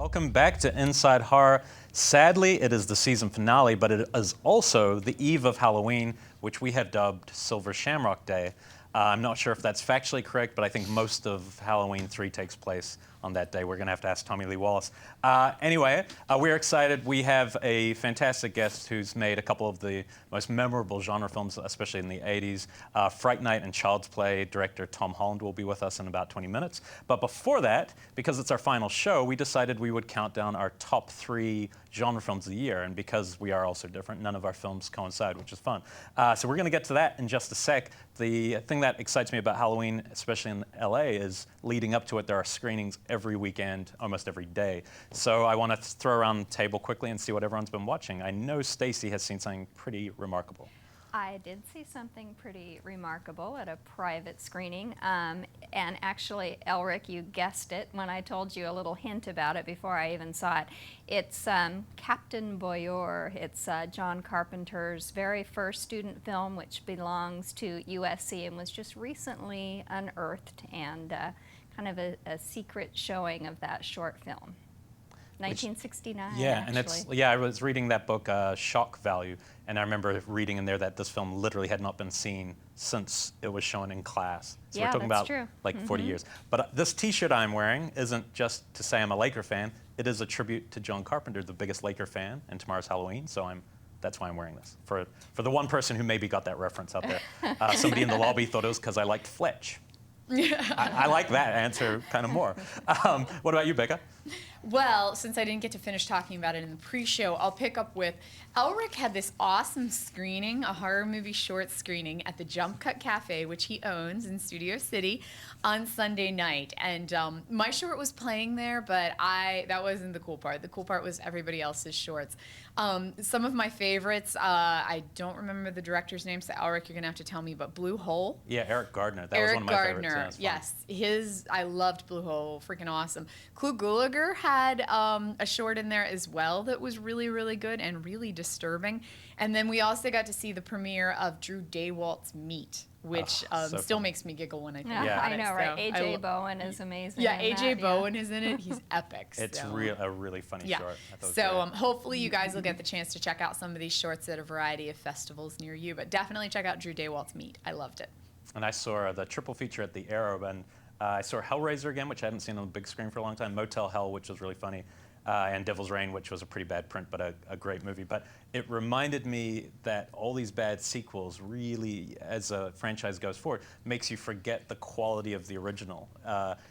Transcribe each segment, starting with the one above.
Welcome back to Inside Horror. Sadly, it is the season finale, but it is also the eve of Halloween, which we have dubbed Silver Shamrock Day. I'm not sure if that's factually correct, but I think most of Halloween 3 takes place on that day. We're going to have to ask Tommy Lee Wallace. Anyway, we're excited. We have a fantastic guest who's made a couple of the most memorable genre films, especially in the 80s. Fright Night and Child's Play director Tom Holland will be with us in about 20 minutes. But before that, because it's our final show, we decided we would count down our top 3 genre films of the year. And because we are all so different, none of our films coincide, which is fun. So we're going to get to that in just a sec. The thing that excites me about Halloween, especially in LA, is leading up to it, there are screenings every weekend, almost every day. So I want to throw around the table quickly and see what everyone's been watching. I know Staci has seen something pretty remarkable. I did see something pretty remarkable at a private screening. And actually, Elric, you guessed it when I told you a little hint about it before I even saw it. It's Captain Boyeur. It's John Carpenter's very first student film, which belongs to USC and was just recently unearthed, and kind of a secret showing of that short film. 1969. Yeah, actually. and I was reading that book, Shock Value, and I remember reading in there that this film literally had not been seen since it was shown in class. So yeah, we're talking that's about true. like 40 years. But this T-shirt I'm wearing isn't just to say I'm a Laker fan. It is a tribute to John Carpenter, the biggest Laker fan, and tomorrow's Halloween. So that's why I'm wearing this. For the one person who maybe got that reference out there, somebody in the lobby thought it was because I liked Fletch. I like that answer kind of more. What about you, Becca? Well, since I didn't get to finish talking about it in the pre-show, I'll pick up with Elric had this awesome screening, a horror movie short screening at the Jump Cut Cafe, which he owns in Studio City, on Sunday night. And my short was playing there, but that wasn't the cool part. The cool part was everybody else's shorts. Some of my favorites, I don't remember the director's name, so Elric, you're going to have to tell me, but Blue Hole. Yeah, Eric Gardner. That was one of my favorites. Yes, I loved Blue Hole, freaking awesome. Clu Gulager had a short in there as well that was really, really good and really disturbing. And then we also got to see the premiere of Drew Daywalt's Meat, which still makes me giggle when I think about it. I know, right? A.J. Bowen is amazing. Yeah, A.J. Bowen is in it. He's epic. It's a really funny short. So hopefully you guys will get the chance to check out some of these shorts at a variety of festivals near you. But definitely check out Drew Daywalt's Meat. I loved it. And I saw the triple feature at the Arrow, and I saw Hellraiser again, which I hadn't seen on the big screen for a long time, Motel Hell, which was really funny, and Devil's Reign, which was a pretty bad print, but a great movie. But it reminded me that all these bad sequels really, as a franchise goes forward, makes you forget the quality of the original.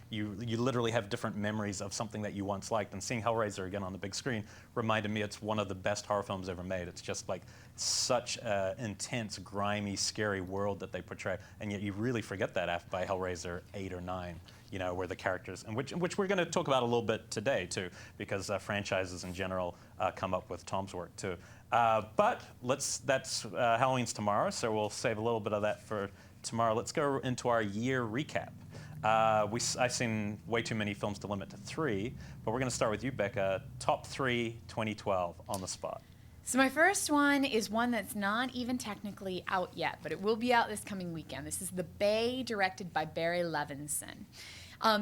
You literally have different memories of something that you once liked, and seeing Hellraiser again on the big screen reminded me it's one of the best horror films ever made. It's just like such an intense, grimy, scary world that they portray, and yet you really forget that by Hellraiser 8 or 9. You know, where the characters, and which we're going to talk about a little bit today too, because franchises in general come up with Tom's work too. But that's Halloween's tomorrow, so we'll save a little bit of that for tomorrow. Let's go into our year recap. I've seen way too many films to limit to 3, but we're going to start with you, Becca. Top 3 2012 on the spot. So my first one is one that's not even technically out yet, but it will be out this coming weekend. This is The Bay, directed by Barry Levinson.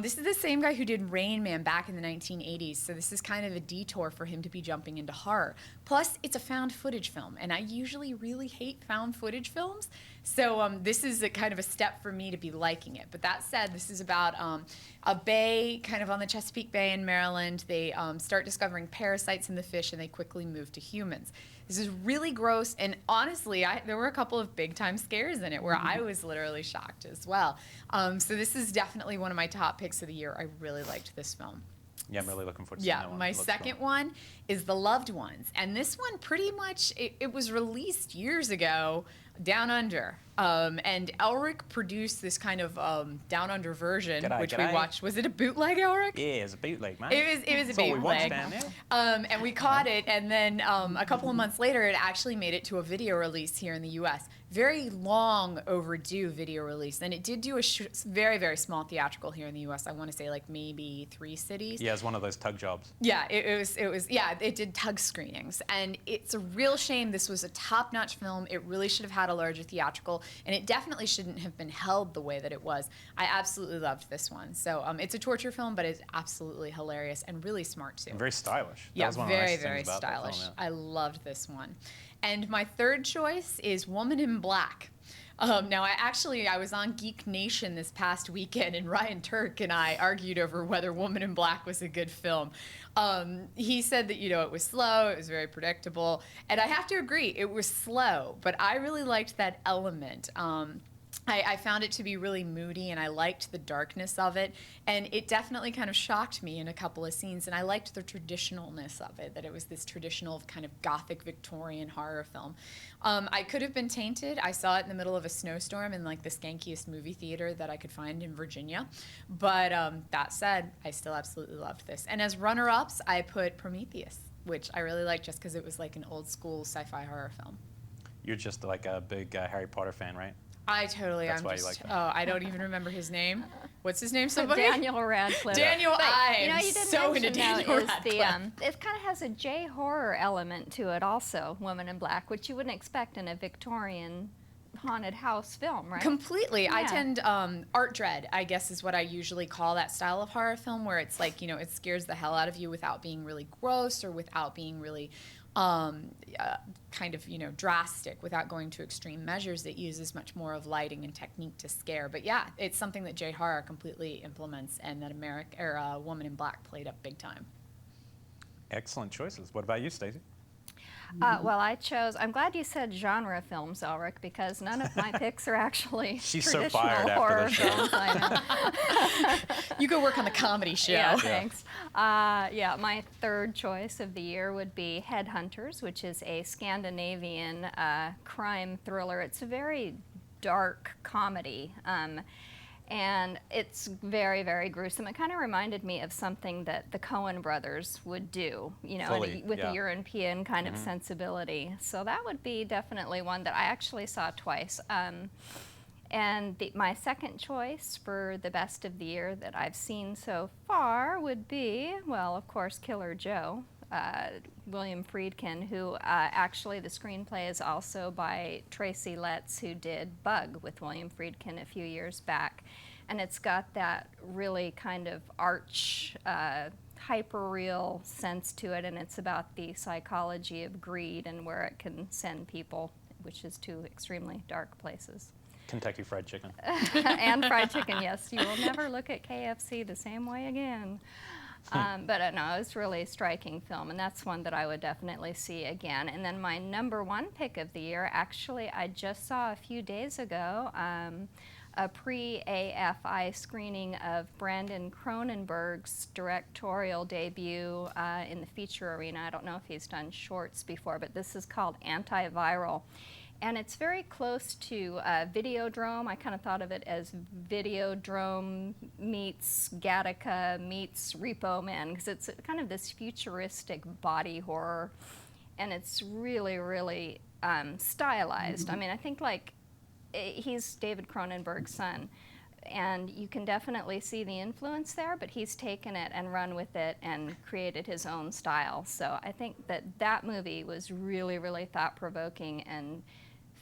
This is the same guy who did Rain Man back in the 1980s, so this is kind of a detour for him to be jumping into horror. Plus, it's a found footage film, and I usually really hate found footage films, so this is kind of a step for me to be liking it. But that said, this is about a bay kind of on the Chesapeake Bay in Maryland. They start discovering parasites in the fish, and they quickly move to humans. This is really gross, and honestly, there were a couple of big-time scares in it where I was literally shocked as well. So this is definitely one of my top picks of the year. I really liked this film. Yeah, I'm really looking forward to seeing that one. My second one is The Loved Ones, and this one pretty much, it was released years ago, Down Under. And Elric produced this kind of Down Under version, which we watched. Was it a bootleg, Elric? Yeah, it was a bootleg, man. It was a bootleg. And we caught it, and then a couple of months later, it actually made it to a video release here in the U.S. very long overdue video release. And it did do a very, very small theatrical here in the U.S. I want to say like maybe 3 cities. Yeah, it's one of those tug jobs. Yeah, it did tug screenings. And it's a real shame. This was a top-notch film. It really should have had a larger theatrical, and it definitely shouldn't have been held the way that it was. I absolutely loved this one. So it's a torture film, but it's absolutely hilarious and really smart too. And very stylish. Yeah, That was one of the very, nice very things about that stylish. film, yeah. I loved this one. And my third choice is Woman in Black. Now, I was on Geek Nation this past weekend, and Ryan Turek and I argued over whether Woman in Black was a good film. He said that, it was slow, it was very predictable, and I have to agree, it was slow, but I really liked that element. I found it to be really moody, and I liked the darkness of it, and it definitely kind of shocked me in a couple of scenes, and I liked the traditionalness of it, that it was this traditional kind of gothic Victorian horror film. I could have been tainted. I saw it in the middle of a snowstorm in like the skankiest movie theater that I could find in Virginia, but that said, I still absolutely loved this. And as runner-ups, I put Prometheus, which I really liked just because it was like an old school sci-fi horror film. You're just like a big Harry Potter fan, right? I totally. That's why you like that. Oh, I don't even remember his name. What's his name? Somebody. Daniel Radcliffe. Daniel. I am you didn't so into mention, Daniel though, is Radcliffe. it kind of has a J horror element to it also, Woman in Black, which you wouldn't expect in a Victorian haunted house film, right? Completely. I Yeah. tend art dread, I guess, is what I usually call that style of horror film, where it's like it scares the hell out of you without being really gross or without being really kind of drastic, without going to extreme measures. That uses much more of lighting and technique to scare. But yeah, it's something that J horror completely implements, and that Woman in Black played up big time. Excellent choices. What about you, Staci? Well, I'm glad you said genre films, Elric, because none of my picks are actually She's so traditional fired after horror this show. films. I know. You go work on the comedy show. Yeah, thanks. My third choice of the year would be Headhunters, which is a Scandinavian crime thriller. It's a very dark comedy. And it's very, very gruesome. It kind of reminded me of something that the Coen brothers would do, Fully, with yeah. a European kind of sensibility. So that would be definitely one that I actually saw twice. And my second choice for the best of the year that I've seen so far would be, well, of course, Killer Joe. William Friedkin, who actually the screenplay is also by Tracy Letts, who did Bug with William Friedkin a few years back. And it's got that really kind of arch, hyper-real sense to it, and it's about the psychology of greed and where it can send people, which is to extremely dark places. Kentucky Fried Chicken. And fried chicken, yes. You will never look at KFC the same way again. But no, it's really a striking film, and that's one that I would definitely see again. And then my number one pick of the year, actually, I just saw a few days ago a pre-AFI screening of Brandon Cronenberg's directorial debut in the feature arena. I don't know if he's done shorts before, but this is called Antiviral. And it's very close to Videodrome. I kind of thought of it as Videodrome meets Gattaca meets Repo Man, because it's kind of this futuristic body horror, and it's really, really stylized. I mean, I think he's David Cronenberg's son, and you can definitely see the influence there, but he's taken it and run with it and created his own style. So I think that movie was really, really thought-provoking and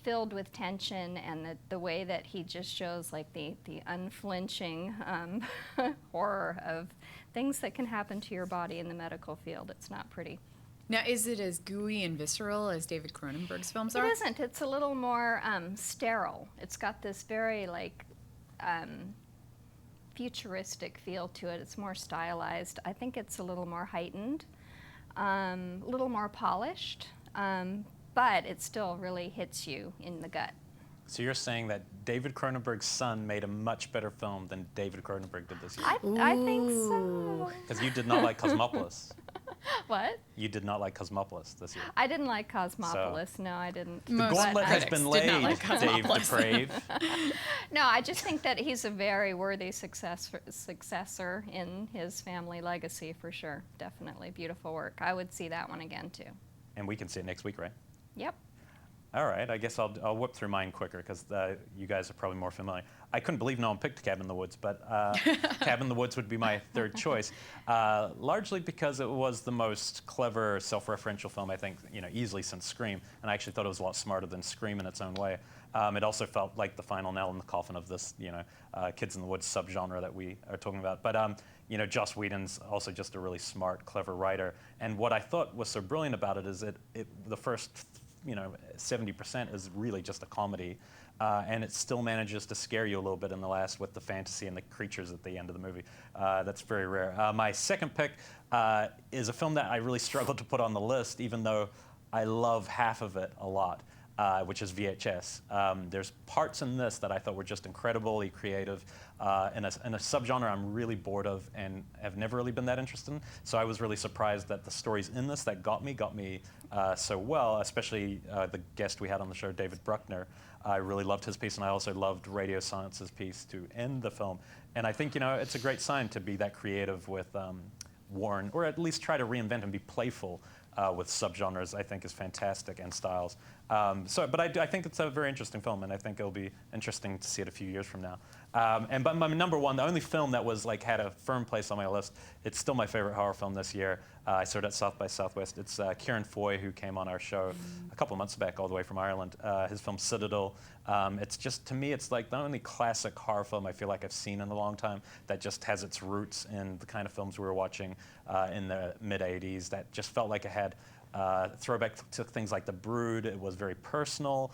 filled with tension, and the way that he just shows the unflinching horror of things that can happen to your body in the medical field. It's not pretty. Now, is it as gooey and visceral as David Cronenberg's films It are? isn't. It's a little more sterile. It's got this very futuristic feel to it. It's more stylized. I think it's a little more heightened, a little more polished. But it still really hits you in the gut. So you're saying that David Cronenberg's son made a much better film than David Cronenberg did this year? I think so. Because you did not like Cosmopolis. What? You did not like Cosmopolis this year. I didn't like Cosmopolis. No, I didn't. The Most gauntlet has critics been did not laid, like Dave Cosmopolis. Deprave. No, I just think that he's a very worthy successor in his family legacy, for sure. Definitely beautiful work. I would see that one again, too. And we can see it next week, right? Yep. All right, I guess I'll whip through mine quicker because you guys are probably more familiar. I couldn't believe no one picked Cabin in the Woods, but Cabin in the Woods would be my third choice, largely because it was the most clever, self-referential film I think easily since Scream, and I actually thought it was a lot smarter than Scream in its own way. It also felt like the final nail in the coffin of this, Kids in the Woods subgenre that we are talking about. But Joss Whedon's also just a really smart, clever writer, and what I thought was so brilliant about it is the first 70% is really just a comedy, and it still manages to scare you a little bit in the last with the fantasy and the creatures at the end of the movie. That's very rare. My second pick is a film that I really struggled to put on the list, even though I love half of it a lot, which is VHS. There's parts in this that I thought were just incredibly creative in a subgenre I'm really bored of and have never really been that interested in. So I was really surprised that the stories in this that got me so well, especially the guest we had on the show, David Bruckner. I really loved his piece, and I also loved Radio Silence's piece to end the film. And I think it's a great sign to be that creative with Warren, or at least try to reinvent and be playful with subgenres. I think is fantastic, and styles. But I think it's a very interesting film, and I think it'll be interesting to see it a few years from now. But my number one, the only film that was had a firm place on my list, it's still my favorite horror film this year. I saw it at South by Southwest. It's Kieran Foy, who came on our show a couple of months back, all the way from Ireland. His film Citadel. It's just, to me, it's like the only classic horror film I feel like I've seen in a long time that just has its roots in the kind of films we were watching in the mid-'80s that just felt like it had throwback to things like The Brood. It was very personal,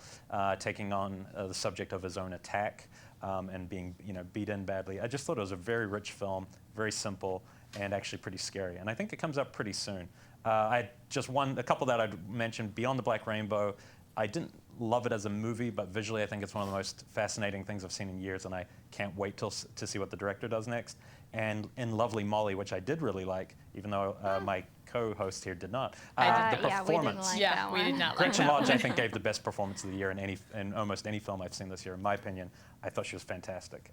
taking on the subject of his own attack and being beaten badly. I just thought it was a very rich film, very simple, and actually pretty scary. And I think it comes up pretty soon. I had just a couple that I'd mentioned, Beyond the Black Rainbow. I didn't love it as a movie, but visually I think it's one of the most fascinating things I've seen in years, and I can't wait to see what the director does next. And In Lovely Molly, which I did really like, even though my co-host here did not. The yeah, we didn't like that one. We did not like Gretchen that Lodge, one. I think, gave the best performance of the year in almost any film I've seen this year, in my opinion. I thought she was fantastic.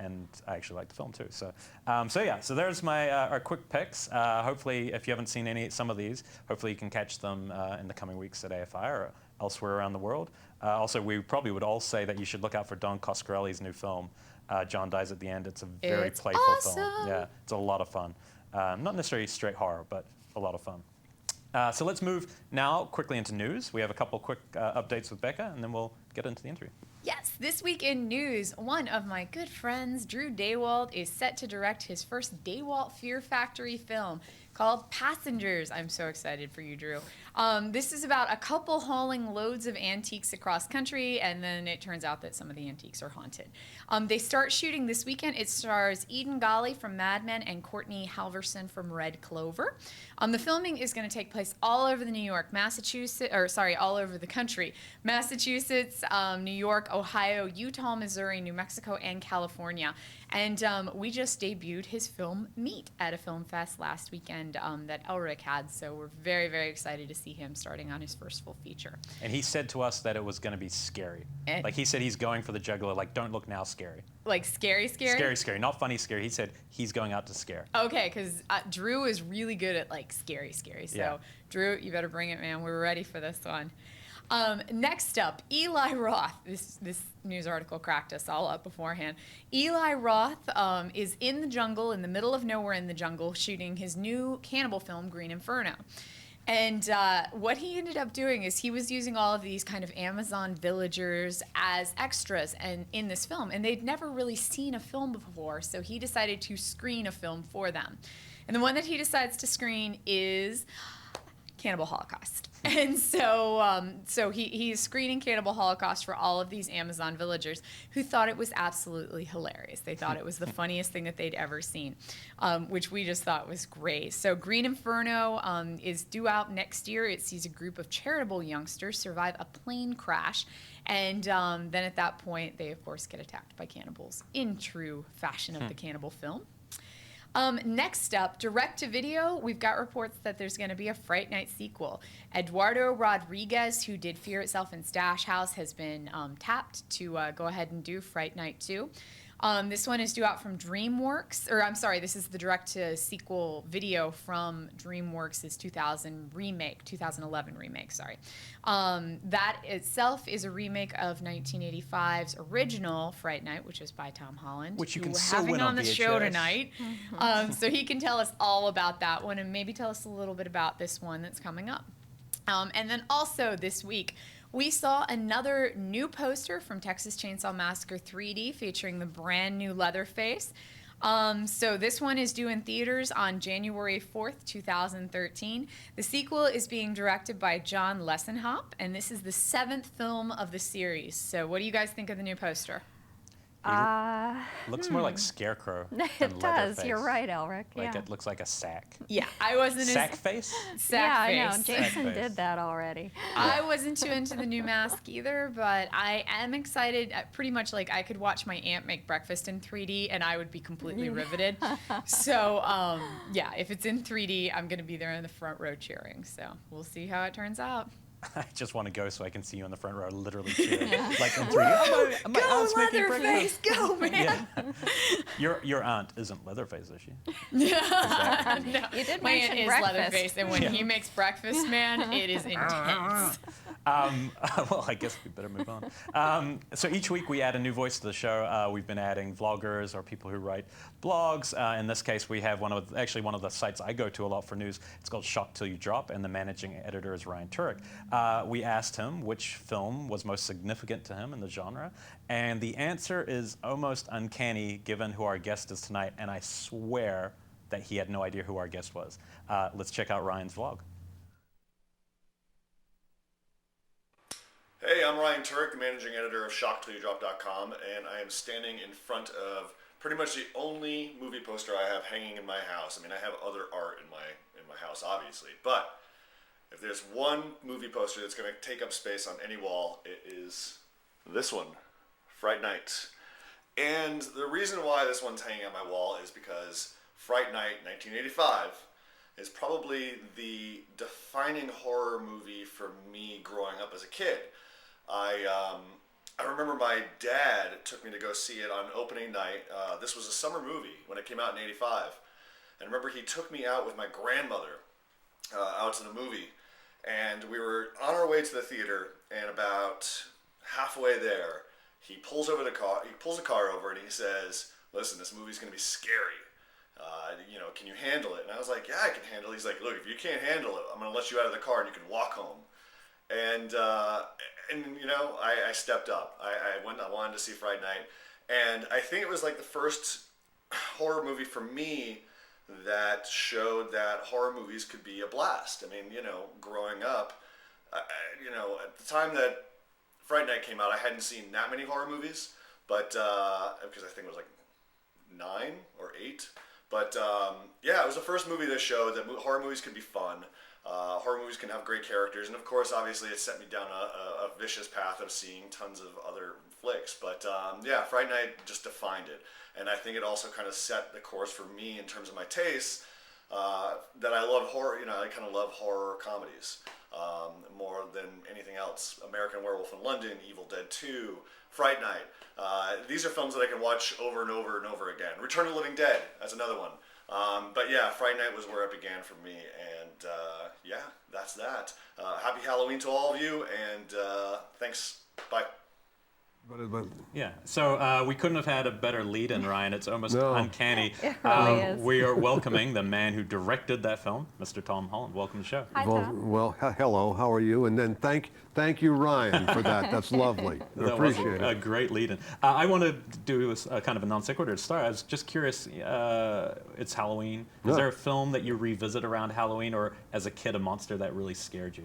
And I actually liked the film too. So there's my our quick picks. Hopefully, if you haven't seen some of these, hopefully you can catch them in the coming weeks at AFI or elsewhere around the world. Also, we probably would all say that you should look out for Don Coscarelli's new film, John Dies at the End. It's a very playful film. Yeah, it's a lot of fun. Not necessarily straight horror, but a lot of fun. So let's move now quickly into news. We have a couple quick updates with Becca, and then we'll get into the interview. Yes, this week in news, one of my good friends, Drew Daywalt, is set to direct his first Daywalt Fear Factory film called Passengers. I'm so excited for you, Drew. This is about a couple hauling loads of antiques across country, and then it turns out that some of the antiques are haunted. They start shooting this weekend. It stars Eden Golly from Mad Men and Courtney Halverson from Red Clover. The filming is going to take place all over all over the country. Massachusetts, New York, Ohio, Utah, Missouri, New Mexico, and California. And we just debuted his film Meat at a film fest last weekend that Elric had, so we're very, very excited to see him starting on his first full feature. And he said to us that it was going to be scary. Like, he said he's going for the jugular, like, don't look now, scary. Like scary? Scary, not funny scary. He said he's going out to scare. Okay, because Drew is really good at, like, scary. So, yeah. Drew, you better bring it, man. We're ready for this one. Next up, Eli Roth. This news article cracked us all up beforehand. Eli Roth is in the jungle, in the middle of nowhere in the jungle, shooting his new cannibal film, Green Inferno. And what he ended up doing is he was using all of these kind of Amazon villagers as extras in this film, and they'd never really seen a film before, so he decided to screen a film for them. And the one that he decides to screen is Cannibal Holocaust. And so he's screening Cannibal Holocaust for all of these Amazon villagers who thought it was absolutely hilarious. They thought it was the funniest thing that they'd ever seen, which we just thought was great. So Green Inferno is due out next year. It sees a group of charitable youngsters survive a plane crash. And then at that point, they, of course, get attacked by cannibals in true fashion of the cannibal film. Next up, direct-to-video, we've got reports that there's going to be a Fright Night sequel. Eduardo Rodriguez, who did Fear Itself and Stash House, has been tapped to go ahead and do Fright Night 2. This one is due out from DreamWorks, or I'm sorry, this is the direct-to-sequel video from DreamWorks' 2011 remake, sorry. That itself is a remake of 1985's original Fright Night, which is by Tom Holland, Which you who can we're still having win on on the VHS. show tonight. So he can tell us all about that one and maybe tell us a little bit about this one that's coming up. And then also this week, we saw another new poster from Texas Chainsaw Massacre 3D featuring the brand new Leatherface. So this one is due in theaters on January 4th, 2013. The sequel is being directed by John Lessenhop, and this is the 7th film of the series. So what do you guys think of the new poster? Looks more like Scarecrow than It does. Leatherface. You're right, Elric. Like Yeah. it looks like a sack. Yeah, I wasn't Sack face? sack Yeah, I know. face. Jason Face. did that already. I wasn't too into the new mask either, but I am excited. Pretty much like I could watch my aunt make breakfast in 3D and I would be completely riveted. So yeah, if it's in 3D, I'm going to be there in the front row cheering. So we'll see how it turns out. I just want to go so I can see you in the front row literally cheering. Like in 3D. My Go aunt's making Leatherface, breakfast. go man! Your aunt isn't Leatherface, is she? No, You did my aunt mention is breakfast. Leatherface, and when he makes breakfast, man, it is intense. Well, I guess we better move on. So each week we add a new voice to the show. We've been adding vloggers or people who write blogs. In this case, we have one of the sites I go to a lot for news. It's called Shock Till You Drop, and the managing editor is Ryan Turek. We asked him which film was most significant to him in the genre, and the answer is almost uncanny given who our guest is tonight, and I swear that he had no idea who our guest was. Let's check out Ryan's vlog. Hey, I'm Ryan Turek, the managing editor of ShockTillYouDrop.com, and I am standing in front of pretty much the only movie poster I have hanging in my house. I mean, I have other art in my house, obviously, but if there's one movie poster that's going to take up space on any wall, it is this one, Fright Night. And the reason why this one's hanging on my wall is because Fright Night 1985 is probably the defining horror movie for me growing up as a kid. I remember my dad took me to go see it on opening night. This was a summer movie when it came out in '85. And I remember he took me out with my grandmother out to the movie. And we were on our way to the theater, and about halfway there, he pulls the car over and he says, "Listen, this movie's going to be scary. Can you handle it?" And I was like, "Yeah, I can handle it." He's like, "Look, if you can't handle it, I'm going to let you out of the car and you can walk home." And I stepped up. I wanted to see Fright Night. And I think it was like the first horror movie for me that showed that horror movies could be a blast. I mean, growing up, at the time that Fright Night came out, I hadn't seen that many horror movies, but because I think it was like 9 or 8. But yeah, it was the first movie that showed that horror movies could be fun. Horror movies can have great characters, and of course, obviously, it set me down a vicious path of seeing tons of other flicks. But yeah, Fright Night just defined it, and I think it also kind of set the course for me in terms of my tastes. That I love horror. I kind of love horror comedies more than anything else. American Werewolf in London, Evil Dead 2, Fright Night. These are films that I can watch over and over and over again. Return of the Living Dead, that's another one. But yeah, Fright Night was where it began for me, and yeah, that's that. Happy Halloween to all of you, and thanks. Bye. Yeah, so we couldn't have had a better lead-in, Ryan. It's almost uncanny. It really is. We are welcoming the man who directed that film, Mr. Tom Holland. Welcome to the show. Hi, Tom. Well, hello. How are you? And then thank you, Ryan, for that. That's lovely. I That was appreciate a it. great lead-in. I want to do a kind of a non sequitur to start. I was just curious. It's Halloween. Is Yeah. there a film that you revisit around Halloween, or as a kid, a monster that really scared you?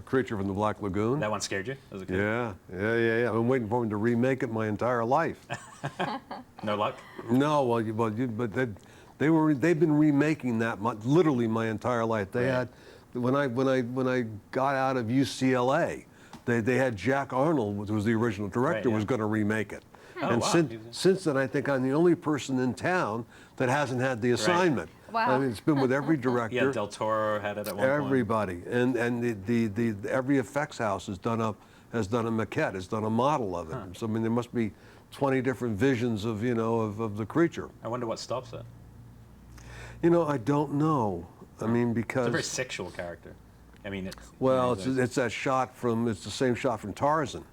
Creature from the Black Lagoon. That one scared you as a kid? Yeah. I've been waiting for him to remake it my entire life. No luck? No, but they've been remaking that literally my entire life. They had when I got out of UCLA, they had Jack Arnold, who was the original director, was going to remake it. Oh, And wow. since then, I think I'm the only person in town that hasn't had the assignment. Wow. I mean, it's been with every director. Yeah, Del Toro had it at one point. Everybody, and every effects house has done a maquette, has done a model of it. So I mean, there must be 20 different visions of, of the creature. I wonder what stops it. I don't know. I mean, because It's a very sexual character. I mean, it's well, it's it's that shot it's the same shot from Tarzan.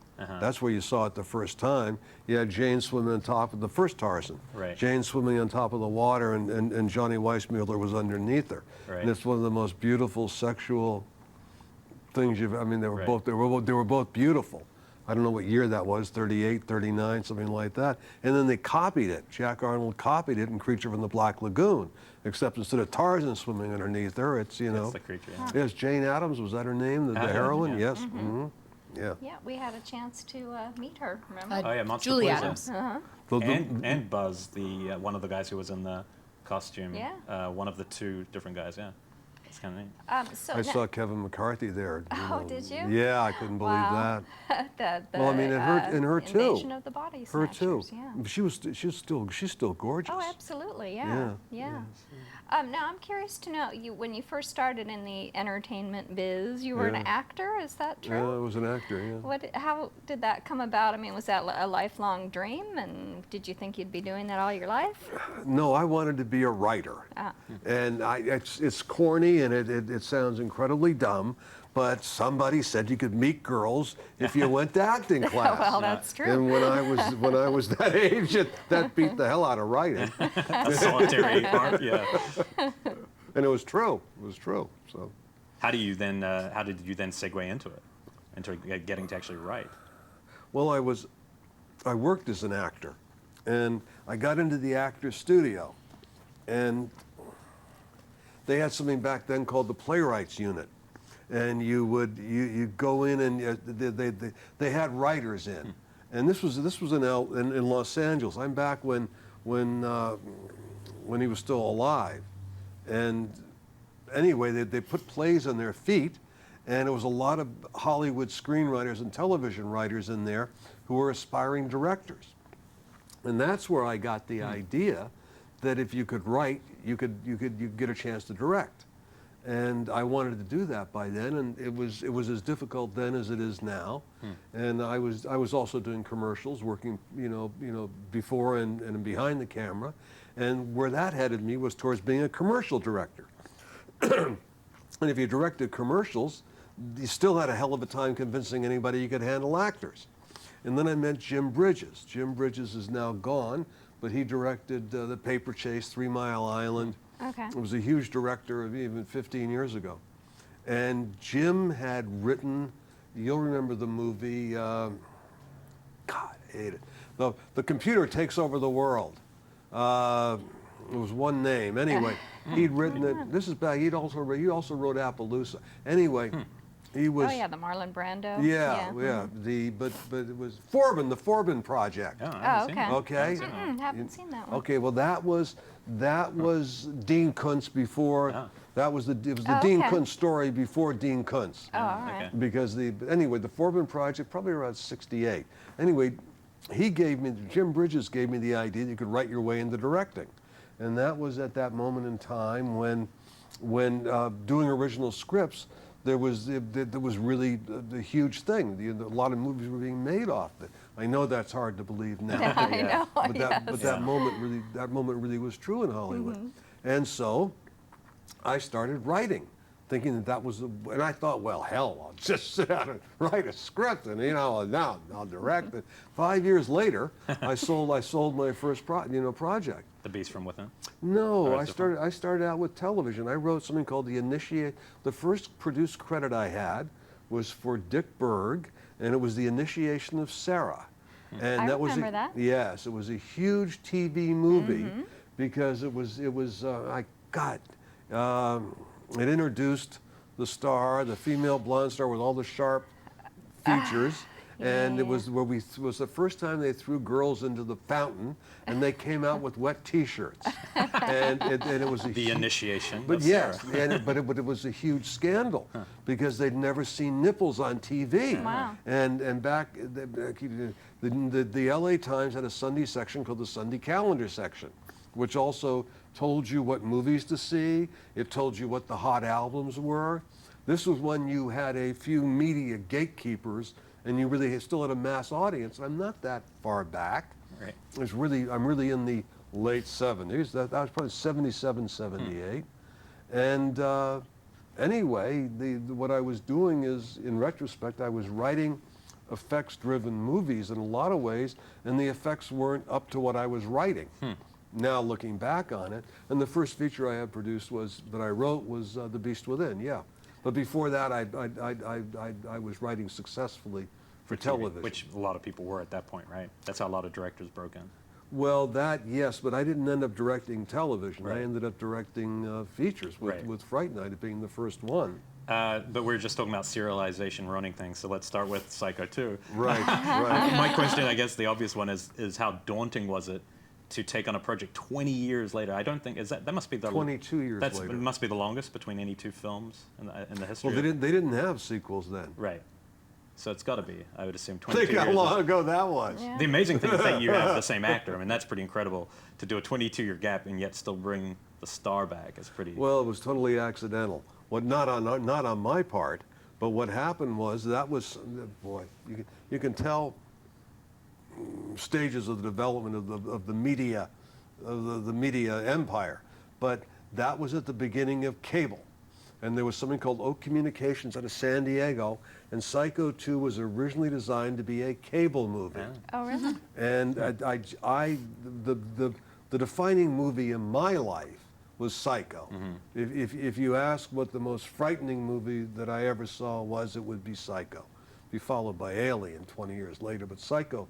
That's where you saw it the first time. You had Jane swimming on top of the first Tarzan. Right. Jane swimming on top of the water, and Johnny Weissmuller was underneath her. Right. And it's one of the most beautiful sexual things I mean, they were Right. they were both beautiful. I don't know what year that was, 38, 39, something like that. And then they copied it. Jack Arnold copied it in Creature from the Black Lagoon, except instead of Tarzan swimming underneath her, it's, It's the creature. Yeah. Yes, Jane Addams, was that her name, the heroine? yeah. Yes. Mm-hmm. Yeah. Yeah, we had a chance to meet her, remember? Uh, Oh yeah, Monster Julie Poison. Adams. And Buzz, the one of the guys who was in the costume. Yeah. One of the two different guys. Yeah. It's kind of neat. So I now- saw Kevin McCarthy there. Oh, did you? Yeah, I couldn't believe Wow. that. the Well, I mean, and her too. Invasion of the Body Her too. Snatchers, yeah. She's still gorgeous. Oh, absolutely, yeah. Now, I'm curious to know, when you first started in the entertainment biz, you were an Yeah. actor, is that Yeah, true? I was an actor. Yeah. How did that come about? I mean, was that a lifelong dream, and did you think you'd be doing that all your life? No, I wanted to be a writer. And it's corny and it sounds incredibly dumb, but somebody said you could meet girls if you went to acting class. Well, that's true. And when I was that age, that beat the hell out of writing. The solitary art. Yeah. And it was true. It was true. So How did you then segue into it, into getting to actually write? well, I worked as an actor, and I got into the actor's studio, and they had something back then called the playwrights unit, and you go in and they had writers in, and this was in Los Angeles. I'm back when he was still alive, and anyway they put plays on their feet, and it was a lot of Hollywood screenwriters and television writers in there who were aspiring directors, and that's where I got the idea that if you could write, you could get a chance to direct. And I wanted to do that by then, and it was as difficult then as it is now. And I was also doing commercials, working before and behind the camera, and where that headed me was towards being a commercial director. And if you directed commercials, you still had a hell of a time convincing anybody you could handle actors. And then I met Jim Bridges. Jim Bridges is now gone, but he directed The Paper Chase, 3 Mile Island. Okay. It was a huge director of even 15 years ago. And Jim had written, you'll remember the movie, God, I hate it. The Computer Takes Over the World. It was one name. Anyway, he'd written it. This is back. He also wrote Appaloosa. Anyway, he was. Oh yeah, the Marlon Brando. Yeah. But it was the Forbin Project. Oh, I haven't seen okay. it. Okay. Haven't seen that one. Okay. Well, that was Dean Kuntz before. Oh. It was the Oh, Dean okay. Kuntz story before Dean Kuntz. Oh, all right. Okay. Because the Forbin Project, probably around -- Anyway, Jim Bridges gave me the idea that you could write your way into directing. And that was at that moment in time when doing original scripts, there was really the huge thing. A lot of movies were being made off it. I know that's hard to believe now. I know, But yes. that moment really was true in Hollywood. And so I started writing, thinking that was, and I thought, well, hell, I'll just sit down and write a script, and now I'll direct it. 5 years later, I sold my first project. The Beast from Within. No, Oh, I it's different. started out with television. I wrote something called The first produced credit I had was for Dick Berg, and it was The Initiation of Sarah. And I that was remember that. Yes, it was a huge TV movie because it introduced the star, the female blonde star with all the sharp features. And it was was the first time they threw girls into the fountain, and they came out with wet T-shirts, and it was The initiation. But of yes, Sarah. but it was a huge scandal because they'd never seen nipples on TV. Wow. And back the LA Times had a Sunday section called the Sunday Calendar section, which also told you what movies to see. It told you what the hot albums were. This was when you had a few media gatekeepers, and you really still had a mass audience. I'm not that far back. Right. I'm really in the late 70s. That was probably 77, 78. And anyway, what I was doing is, in retrospect, I was writing effects-driven movies in a lot of ways, and the effects weren't up to what I was writing. Now looking back on it, and the first feature I had produced that I wrote was The Beast Within, yeah. But before that, I was writing successfully for television. Which a lot of people were at that point, right? That's how a lot of directors broke in. Well, that, yes, but I didn't end up directing television. Right. I ended up directing features with Fright Night being the first one. But we were just talking about serialization running things, so let's start with Psycho 2. Right, right. My question, I guess the obvious one is how daunting was it to take on a project 20 years later? I don't think, that must be the... 22 years later. It must be the longest between any two films in the history. Well, they didn't have sequels then. Right. So it's got to be, I would assume, 22 Think years. how long ago that was. Yeah. The amazing thing is that you have the same actor. I mean, that's pretty incredible. To do a 22-year gap and yet still bring the star back is pretty... Well, it was totally accidental. Not on my part, but what happened was boy, you can tell stages of the development of the media empire, but that was at the beginning of cable. And there was something called Oak Communications out of San Diego, and Psycho 2 was originally designed to be a cable movie. Oh, really? And the defining movie in my life was Psycho. If you ask what the most frightening movie that I ever saw was, it would be Psycho. Be followed by Alien 20 years later, but Psycho,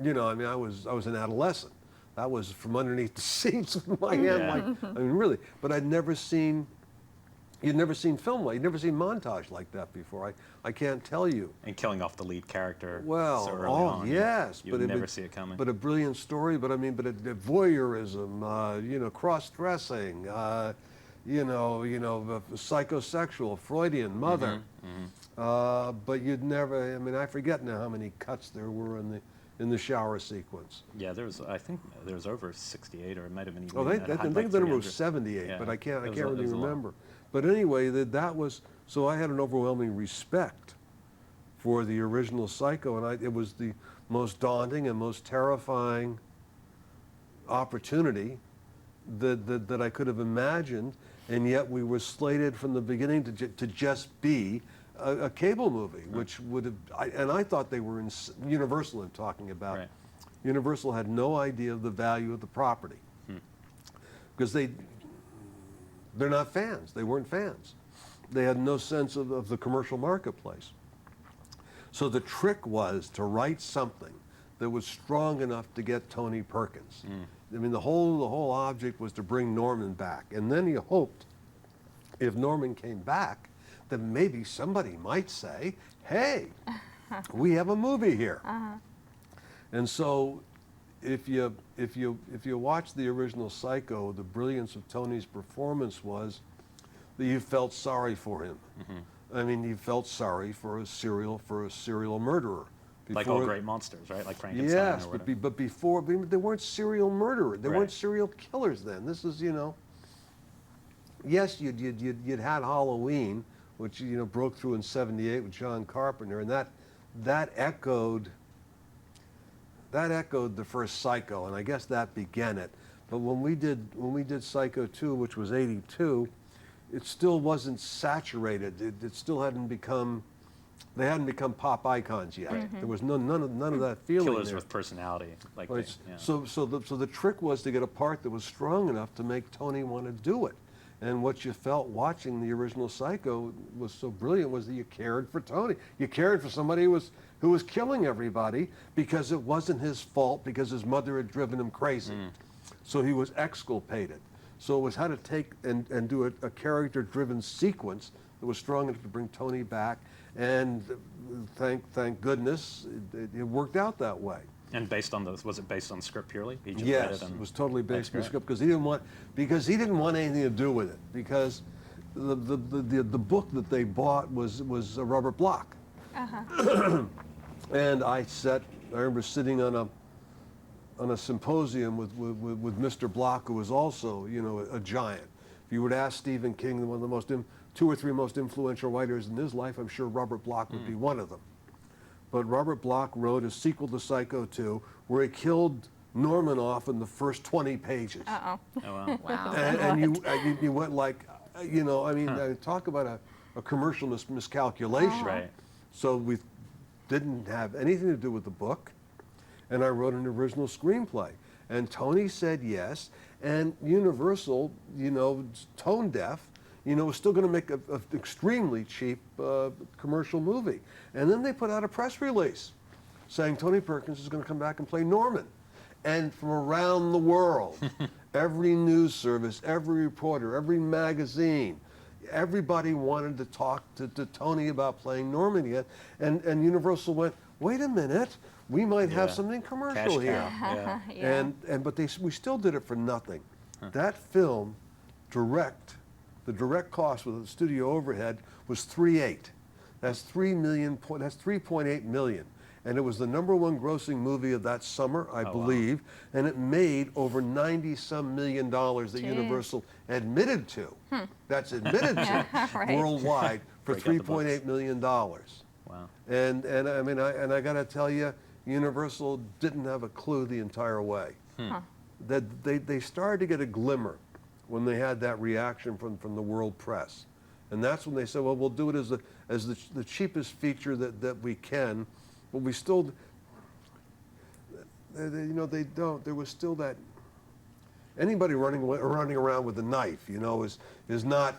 you know, I mean, I was an adolescent. That was from underneath the seats with my hand, like, I mean, really. But you'd never seen film like, you'd never seen montage like that before. I can't tell you. And killing off the lead character Well, so early on. yes. You would never see it coming. But a brilliant story, but voyeurism, you know, cross-dressing, psychosexual, Freudian, mother. But you'd never, I mean, I forget now how many cuts there were in the shower sequence. Yeah, I think there was over 68, or it might have been even. Oh, I think the number was 78, Yeah, but I can't it was really a lot. remember. But anyway, that was, so I had an overwhelming respect for the original Psycho, and it was the most daunting and most terrifying opportunity that I could have imagined, and yet we were slated from the beginning to just be a cable movie, which would have, and I thought they were Universal I'm talking about. Right. Universal had no idea of the value of the property because they're not fans. They weren't fans. They had no sense of the commercial marketplace. So the trick was to write something that was strong enough to get Tony Perkins. I mean, the whole object was to bring Norman back, and then you hoped if Norman came back, then maybe somebody might say, "Hey, we have a movie here." And so, if you watch the original Psycho, the brilliance of Tony's performance was that you felt sorry for him. I mean, you felt sorry for a serial murderer. Like all great monsters, right? Like Frankenstein. Yes, or whatever. but before they weren't serial murderers. They weren't serial killers then. This is, you know. Yes, you'd had Halloween, which broke through in '78 with John Carpenter, and that echoed the first Psycho, and I guess that began it. But when we did Psycho 2, which was '82, it still wasn't saturated. It still hadn't become. They hadn't become pop icons yet. There was none of that feeling Killers there. with personality, like Right. yeah. So the trick was to get a part that was strong enough to make Tony want to do it. And what you felt watching the original Psycho was so brilliant was that you cared for Tony. You cared for somebody who was killing everybody because it wasn't his fault, because his mother had driven him crazy. So he was exculpated. So it was how to take and do a character-driven sequence that was strong enough to bring Tony back. And thank goodness it worked out that way. And was it based on script purely? He just read Yes, and it was totally based on the great. script because he didn't want anything to do with it, because the book that they bought was Robert Bloch. And I remember sitting on a symposium with Mr. Bloch, who was also a giant. If you would ask Stephen King, one of the two or three most influential writers in his life, I'm sure Robert Bloch would be one of them. But Robert Bloch wrote a sequel to Psycho 2, where he killed Norman off in the first 20 pages. Uh-oh. Oh, wow. Wow. And you went like, you know, I mean, talk about a commercial miscalculation. Right. So we didn't have anything to do with the book, and I wrote an original screenplay. And Tony said yes, and Universal, you know, tone deaf, you know, was still going to make an extremely cheap commercial movie. And then they put out a press release saying Tony Perkins is going to come back and play Norman. And from around the world, every news service, every reporter, every magazine, everybody wanted to talk to Tony about playing Norman again. And Universal went, wait a minute, we might have Yeah. something Cash commercial here. cow. Yeah. Yeah. But we still did it for nothing. That film, the direct cost with the studio overhead was 3.8. That's 3 million. That's 3.8 million, and it was the #1 grossing movie of that summer, I believe, and it made over $90-some million that Jeez. Universal admitted to. That's admitted to Right. worldwide for Break out the books. $3.8 million. Wow. And I mean, I got to tell you, Universal didn't have a clue the entire way. That they started to get a glimmer when they had that reaction from the world press, and that's when they said, well, we'll do it as the cheapest feature that we can, but we still, you know, they don't. There was still that anybody running around with a knife, you know, is not.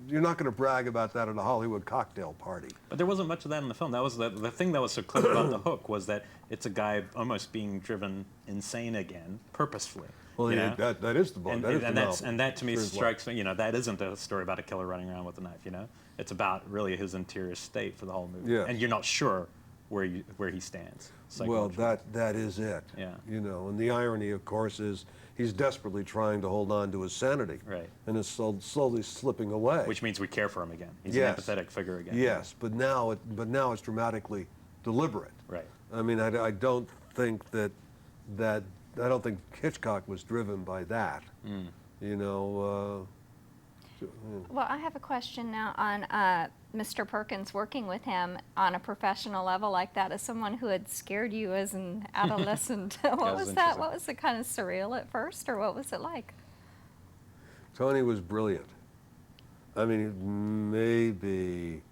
You're not going to brag about that at a Hollywood cocktail party. But there wasn't much of that in the film. That was the thing that was so clever about The Hook was that it's a guy almost being driven insane again, purposefully. Well, you yeah, know? that is the book. That is the novel. And that to me Sure is strikes me, you know, that isn't a story about a killer running around with a knife, you know? It's about really his interior state for the whole movie. Yes. And you're not sure where he stands. Well, psychologically. that is it. Yeah. You know, and the irony, of course, is he's desperately trying to hold on to his sanity. Right. And is slowly slipping away. Which means we care for him again. He's Yes. an empathetic figure again. Yes, but now it's dramatically deliberate. Right. I mean, I don't think I don't think Hitchcock was driven by that. You know. Well, I have a question now on Mr. Perkins working with him on a professional level like that. As someone who had scared you as an adolescent, what was was that? interesting. What was it, kind of surreal at first, or what was it like? Tony was brilliant. I mean, maybe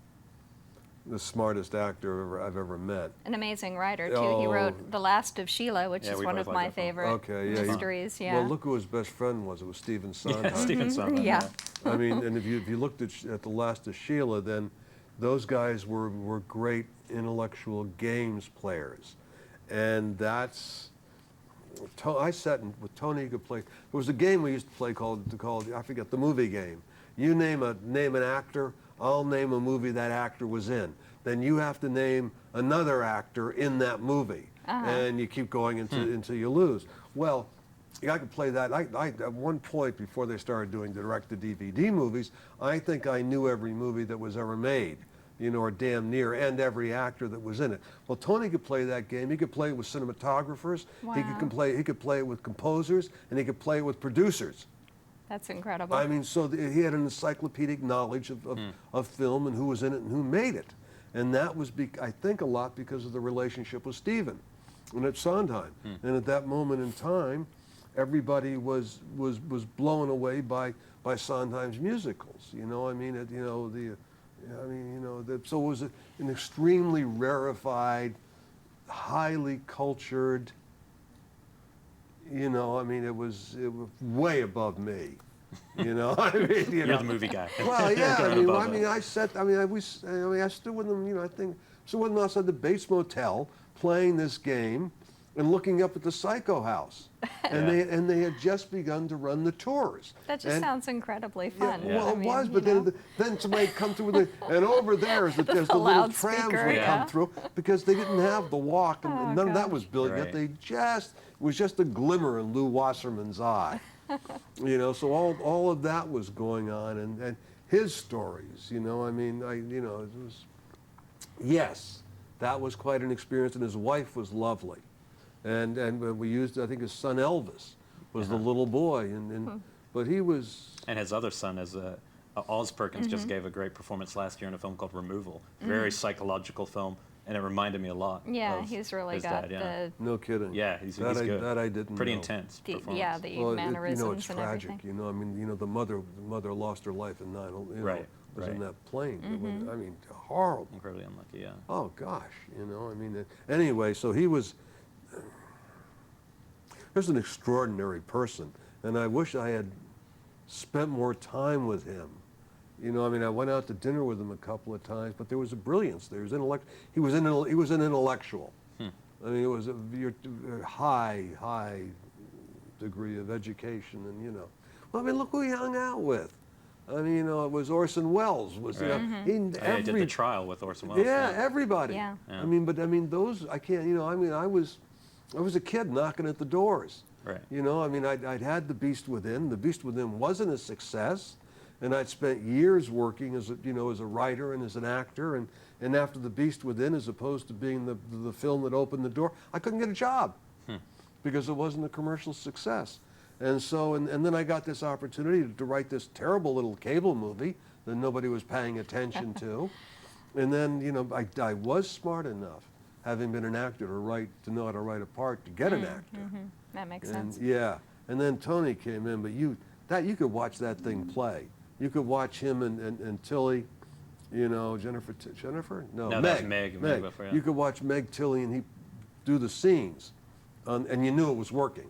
the smartest actor I've ever met. An amazing writer, too. He Oh. wrote The Last of Sheila, which Yeah, is we one both of like my that film. favorite Okay, yeah. mysteries. Yeah. Well, look who his best friend was. It was Stephen Sondheim. Yeah, Stephen Sondheim. Yeah. I mean, and if you looked at The Last of Sheila, then those guys were great intellectual games players, and that's. I sat with Tony. Could play. There was a game we used to play called I forget the movie game. You name an actor, I'll name a movie that actor was in. Then you have to name another actor in that movie, and you keep going until you lose. Well, I could play that. I at one point before they started doing direct-to-DVD movies, I think I knew every movie that was ever made, you know, or damn near, and every actor that was in it. Well, Tony could play that game. He could play it with cinematographers. Wow. He could play it with composers, and he could play it with producers. That's incredible. I mean, so he had an encyclopedic knowledge of film and who was in it and who made it. And that was, I think, a lot because of the relationship with Stephen and at Sondheim. And at that moment in time, everybody was blown away by Sondheim's musicals. You know, I mean, so it was an extremely rarefied, highly cultured. You know, I mean, it was way above me. You know, I mean, You're the movie guy. Well, yeah, Going above it. I stood with them. You know, I think stood with them outside the Bates Motel playing this game, and looking up at the Psycho House, and Yeah. they had just begun to run the tours. that just And- sounds incredibly yeah, fun. well, I it mean, was, but you know. then somebody would come through with and over there as the little loudspeaker, trams would yeah. come through because they didn't have the walk, and Oh, none of that gosh. was built Right. yet. It was just a glimmer in Lou Wasserman's eye. You know, so all of that was going on, and his stories, you know, I mean, it was, yes, that was quite an experience, and his wife was lovely, and we used, I think his son Elvis was the little boy, but he was. And his other son is Oz Perkins just gave a great performance last year in a film called Removal. Very psychological film, and it reminded me a lot. Yeah, of he's really his got dad, yeah. No kidding. Yeah, he's that good. That I didn't Pretty know. intense the performance. yeah the Well, mannerisms it's and tragic. everything. I mean, the mother lost her life in 9/11. Right, Was in right. that plane. Mm-hmm. I mean, horrible. Incredibly unlucky, yeah. Oh gosh, I mean, anyway, so he was an extraordinary person, and I wish I had spent more time with him. I mean, I went out to dinner with him a couple of times, but there was a brilliance. There was he was an intellectual. I mean, it was a high degree of education, and well, I mean, look who he hung out with. I mean, it was Orson Welles. Was I did the trial with Orson Welles. yeah, everybody. Yeah. Yeah. I mean, those I can't. I mean, I was a kid knocking at the doors. Right. I mean, I'd had The Beast Within. The Beast Within wasn't a success, and I'd spent years working as a writer and as an actor, and after The Beast Within, as opposed to being the film that opened the door, I couldn't get a job because it wasn't a commercial success. And so, and then I got this opportunity to write this terrible little cable movie that nobody was paying attention to. And then, I was smart enough, having been an actor, to know how to write a part, to get an actor. That makes And sense. yeah, and then Tony came in, but you could watch that thing play. You could watch him and Tilly, Jennifer? No, No, Meg. that's Meg before, yeah. You could watch Meg, Tilly, and he do the scenes, and you knew it was working.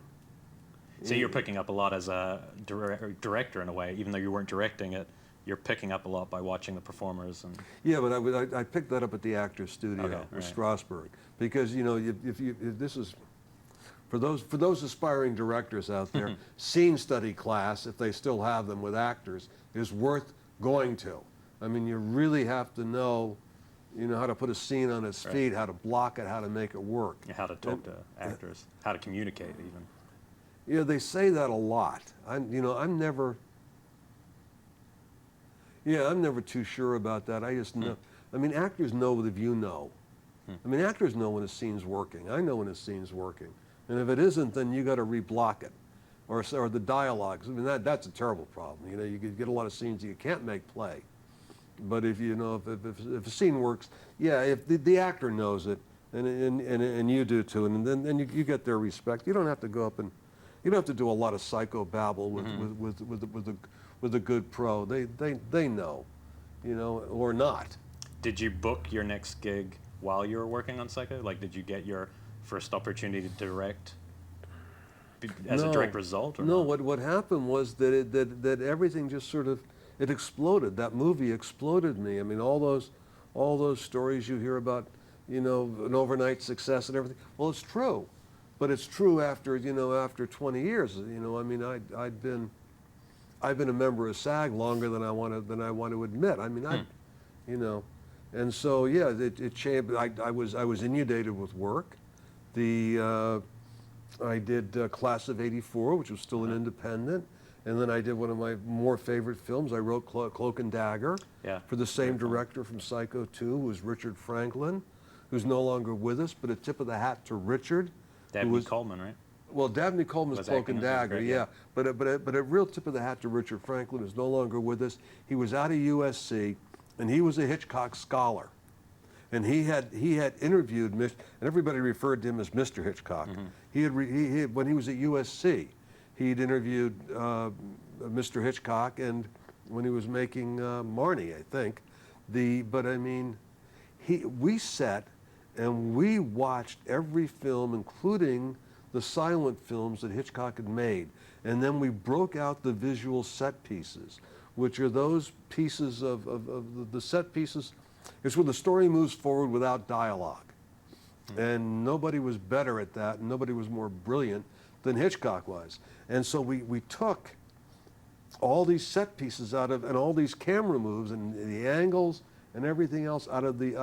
So you're picking up a lot as a director in a way, even though you weren't directing it. You're picking up a lot by watching the performers. And Yeah, but I picked that up at the Actors Studio Okay, in right. Strasbourg, because if this is for those aspiring directors out there, scene study class, if they still have them with actors, is worth going to. I mean, you really have to know, how to put a scene on its Right. feet, how to block it, how to make it work. how to talk to actors, how to communicate even. They say that a lot. I'm never too sure about that. I just know. I mean, actors know if you know. I mean, actors know when a scene's working. I know when a scene's working. And if it isn't, then you got to reblock it, or the dialogues. I mean, that's a terrible problem. You get a lot of scenes that you can't make play. But if if a scene works, yeah, if the actor knows it, and you do too, and then you get their respect. You don't have to go up and you don't have to do a lot of psychobabble with a good pro. They know, or not. Did you book your next gig while you were working on Psycho? Like, did you get your first opportunity to direct as a direct result? Or no. not? What happened was that everything just sort of it exploded. That movie exploded me. I mean, all those stories you hear about, an overnight success and everything. Well, it's true, but it's true after 20 years. I mean, I've been a member of SAG longer than I want to admit. I mean, and so yeah, it changed. I was inundated with work. I did Class of '84, which was still an independent, and then I did one of my more favorite films. I wrote Cloak and Dagger for the same director from Psycho 2, who was Richard Franklin, who's no longer with us, but a tip of the hat to Richard. Dabney Coleman, right? Well, Dabney Coleman's Was Cloak and acting as Dagger, great, yeah. But a real tip of the hat to Richard Franklin, who's no longer with us. He was out of USC, and he was a Hitchcock scholar. And he had interviewed, and everybody referred to him as Mr. Hitchcock. He had when he was at USC, he'd interviewed Mr. Hitchcock, and when he was making Marnie, I think. But I mean, we sat and we watched every film, including the silent films that Hitchcock had made, and then we broke out the visual set pieces, which are those pieces of the set pieces. It's where the story moves forward without dialogue. And nobody was better at that, and nobody was more brilliant than Hitchcock was. And so we took all these set pieces out of, and all these camera moves and the angles and everything else out of the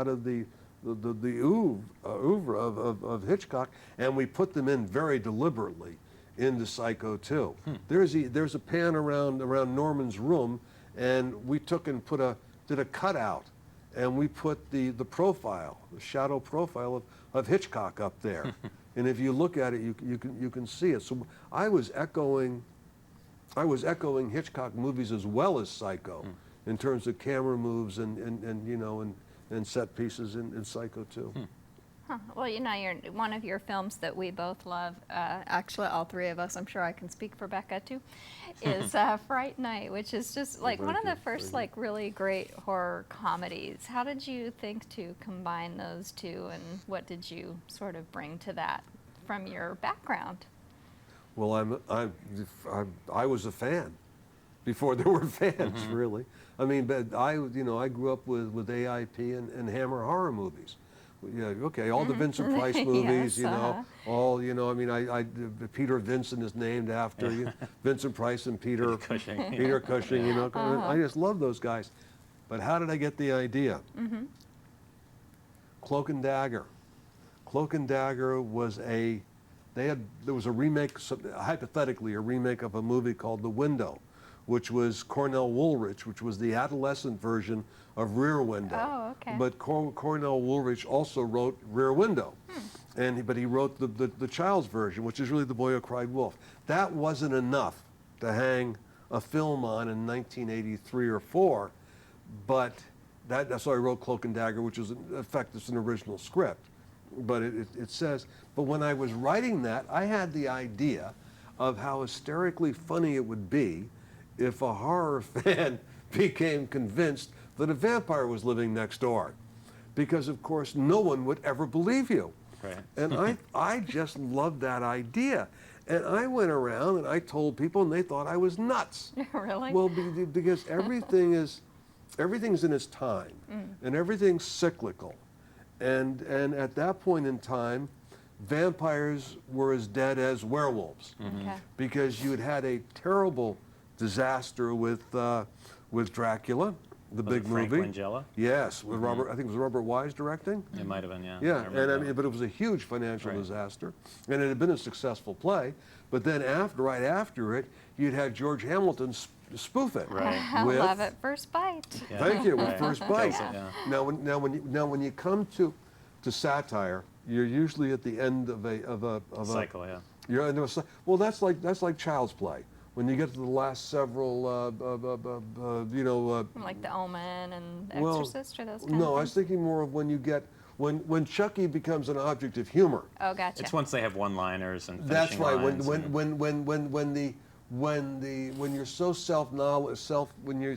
oeuvre of Hitchcock, and we put them in very deliberately into Psycho 2. There's a pan around Norman's room, and we took and did a cutout, and we put the profile, the shadow profile of Hitchcock up there. And if you look at it, you can see it. So I was echoing Hitchcock movies as well as Psycho, in terms of camera moves and and set pieces in Psycho 2. Huh. Well, you know, one of your films that we both love, actually all three of us, I'm sure I can speak for Becca too, is Fright Night, which is just like one of the first like really great horror comedies. How did you think to combine those two, and what did you sort of bring to that from your background? Well, I was a fan before there were fans, really. I mean, but I grew up with AIP and Hammer horror movies. Yeah, okay, all the Vincent Price movies, Yes, all, I mean, Peter Vincent is named after Vincent Price and Peter Cushing. Peter Cushing, I just love those guys. But how did I get the idea? Cloak and Dagger. Cloak and Dagger was there was a remake, hypothetically a remake of a movie called The Window, which was Cornell Woolrich, which was the adolescent version of Rear Window. Oh, okay. But Cornell Woolrich also wrote Rear Window, but he wrote the child's version, which is really The Boy Who Cried Wolf. That wasn't enough to hang a film on in 1983 or 4, but that's why I wrote Cloak and Dagger, which is, in effect, it's an original script. But it says, but when I was writing that, I had the idea of how hysterically funny it would be if a horror fan became convinced that a vampire was living next door. Because, of course, no one would ever believe you. Right. And I just loved that idea. And I went around and I told people, and they thought I was nuts. Really? Well, because everything's in its time, and everything's cyclical. And at that point in time, vampires were as dead as werewolves. Okay. Because you had a terrible disaster with Dracula, the Was big it Frank movie. Langella? Yes, with Robert. I think it was Robert Wise directing. It might have been, yeah. Yeah, remember and I that. mean, but it was a huge financial Right. disaster, and it had been a successful play. But then right after it, you'd had George Hamilton spoof it. Right. I with- love it. First Bite. Yeah. Thank you. With Right. First Kills Bite. it, yeah. Now when you come to satire, you're usually at the end of a Cycle, yeah. You're into well, that's like Child's Play. When you get to the last several, Like The Omen and well, Exorcist or those kind no, of I was things? thinking more of when you get when Chucky becomes an object of humor. Oh, gotcha. It's once they have one-liners and That's finishing right. lines and- When you're so self-aware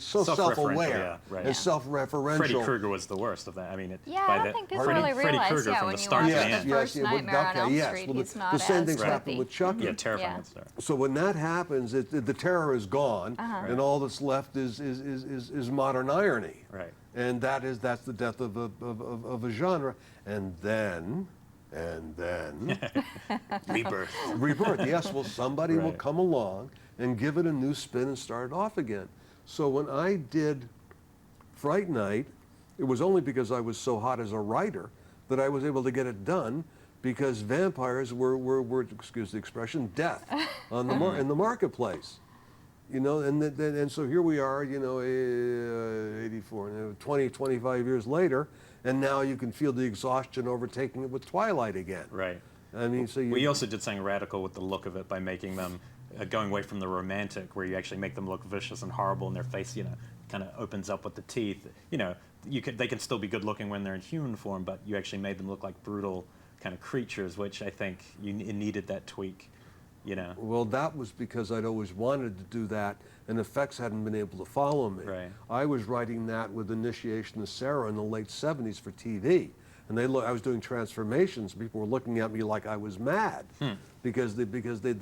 Self-referential, yeah, right. and self-referential. Freddy Krueger was the worst of that. I mean, Yeah, by I the, don't think people Freddy, really Freddy realize, Krueger yeah, from when the you start watch to the the end. first Nightmare on Elm yes. Street, Well, he's the not same as things happen creepy. with Chucky. Yeah, terrifying Yeah. at the start. So when that happens, the terror is gone, and all that's left is modern irony. Right. And that's the death of a genre. And then Rebirth. rebirth. Yes, well, somebody will Right. come along and give it a new spin and start it off again. So when I did Fright Night, it was only because I was so hot as a writer that I was able to get it done, because vampires were excuse the expression, death on the in the marketplace. And so here we are, 84, 20, 25 years later, and now you can feel the exhaustion overtaking it with Twilight again. Right. I mean, so you... We also did something radical with the look of it by making them, going away from the romantic, where you actually make them look vicious and horrible, and their face, kind of opens up with the teeth. They can still be good looking when they're in human form, but you actually made them look like brutal kind of creatures, which I think it needed that tweak. Well, that was because I'd always wanted to do that, and effects hadn't been able to follow me. Right. I was writing that with Initiation of Sarah in the late 70s for TV, and I was doing transformations. People were looking at me like I was mad because they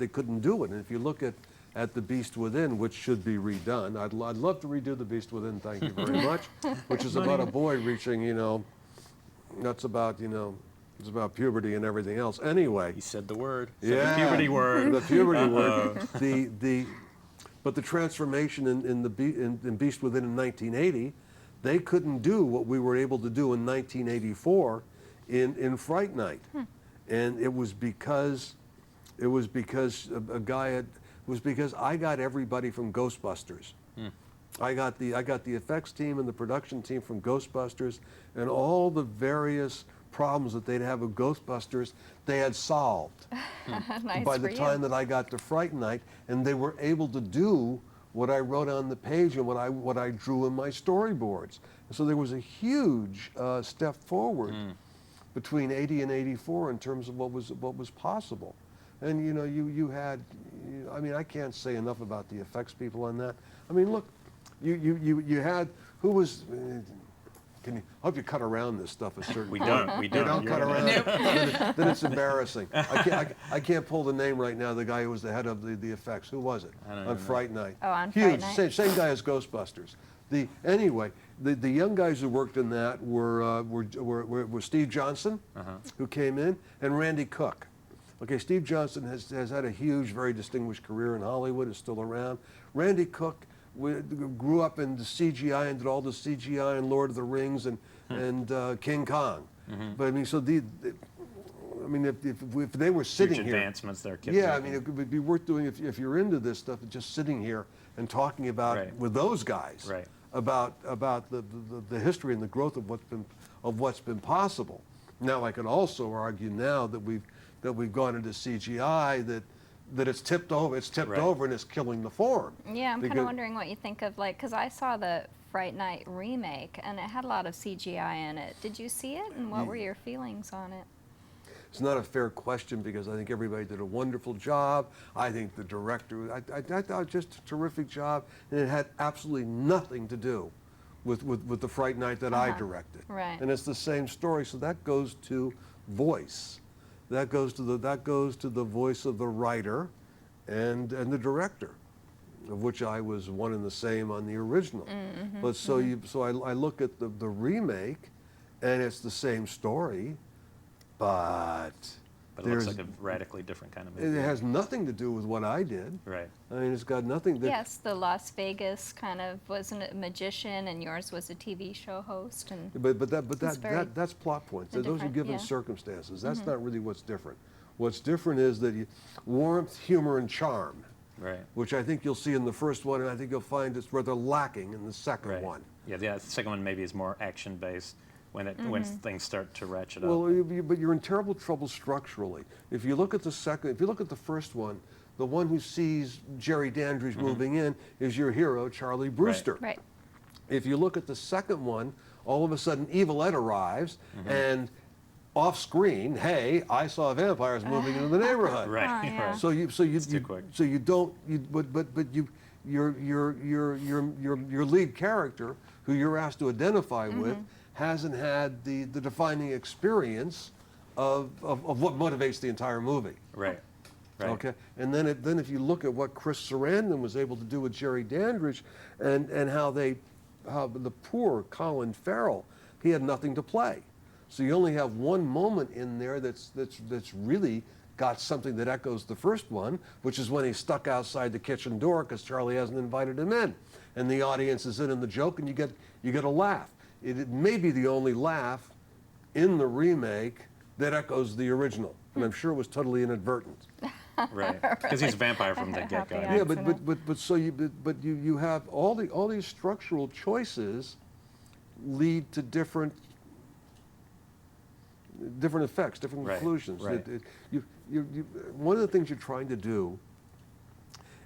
couldn't do it. And if you look at The Beast Within, which should be redone, I'd love to redo The Beast Within. Thank you very much. Which is about a boy reaching, that's about it's about puberty and everything else. Anyway. You said the word. Said Yeah, the puberty word. The puberty word. But the transformation in Beast Within in 1980, they couldn't do what we were able to do in 1984 in Fright Night, and it was because I got everybody from Ghostbusters. I got the effects team and the production team from Ghostbusters, and all the various problems that they'd have with Ghostbusters, they had solved Nice by for the you. time that I got to Fright Night, and they were able to do what I wrote on the page and what I drew in my storyboards. And so there was a huge step forward between 80 and 84 in terms of what was possible. And you know, you had, I mean, I can't say enough about the effects people on that. I mean, look, you had, who was, I hope you cut around this stuff a certain We point. don't. We You don't. don't You're cut right. around. Then it's embarrassing. I can't pull the name right now. The guy who was the head of the effects. Who was it? I don't On even know. Fright Night. Oh, on Huge. Fright Night. Same guy as Ghostbusters. Anyway, the young guys who worked in that were Steve Johnson, who came in, and Randy Cook. Okay, Steve Johnson has had a huge, very distinguished career in Hollywood, is still around. Randy Cook grew up in the CGI and did all the CGI in Lord of the Rings and King Kong. But I mean, so I mean, if they were sitting Huge here, advancements they're yeah, I making. mean, it would be worth doing if you're into this stuff, just sitting here and talking about Right. with those guys Right. about the history and the growth of what's been possible. Now, I could also argue now that we've gone into CGI that it's tipped over. It's tipped Right. over and it's killing the form. Yeah, I'm kind Because- of wondering what you think of, like, because I saw the Fright Night remake and it had a lot of CGI in it. Did you see it, and what were your feelings on it? It's not a fair question because I think everybody did a wonderful job. I think the director, I thought just a terrific job, and it had absolutely nothing to do with the Fright Night that I directed. Right. And it's the same story, so that goes to voice. That goes to the voice of the writer and the director, of which I was one and the same on the original. But so I look at the remake, and it's the same story, but But it looks like a radically different kind of it movie. has nothing to do with what I did. Right. I mean, it's got nothing. Yes, the Las Vegas kind of, wasn't it a magician, and yours was a TV show host, and But It's very that's plot points. Those are different, given yeah. circumstances. That's not really what's different. What's different is that warmth, humor, and charm, Right. which I think you'll see in the first one, and I think you'll find it's rather lacking in the second Right. one. Yeah, the second one maybe is more action based when things start to ratchet up. Well, but you're in terrible trouble structurally. If you look at the first one, the one who sees Jerry Dandridge moving in is your hero, Charlie Brewster. right. If you look at the second one, all of a sudden Evil Ed arrives, and off screen, hey, I saw vampires moving into the neighborhood. Right. Oh, yeah. Right. So you too quick. so you don't your lead character, who you're asked to identify with, hasn't had the defining experience of what motivates the entire movie. Right. Right. Okay, and then if you look at what Chris Sarandon was able to do with Jerry Dandridge, and how the poor Colin Farrell, he had nothing to play, so you only have one moment in there that's really got something that echoes the first one, which is when he's stuck outside the kitchen door because Charlie hasn't invited him in, and the audience is in the joke, and you get a laugh. It may be the only laugh in the remake that echoes the original, and I'm sure it was totally inadvertent. Right. Because he's a vampire from the get-go. Happy Yeah, accident. but you have all these structural choices lead to different effects, different Right, conclusions. right. One of the things you're trying to do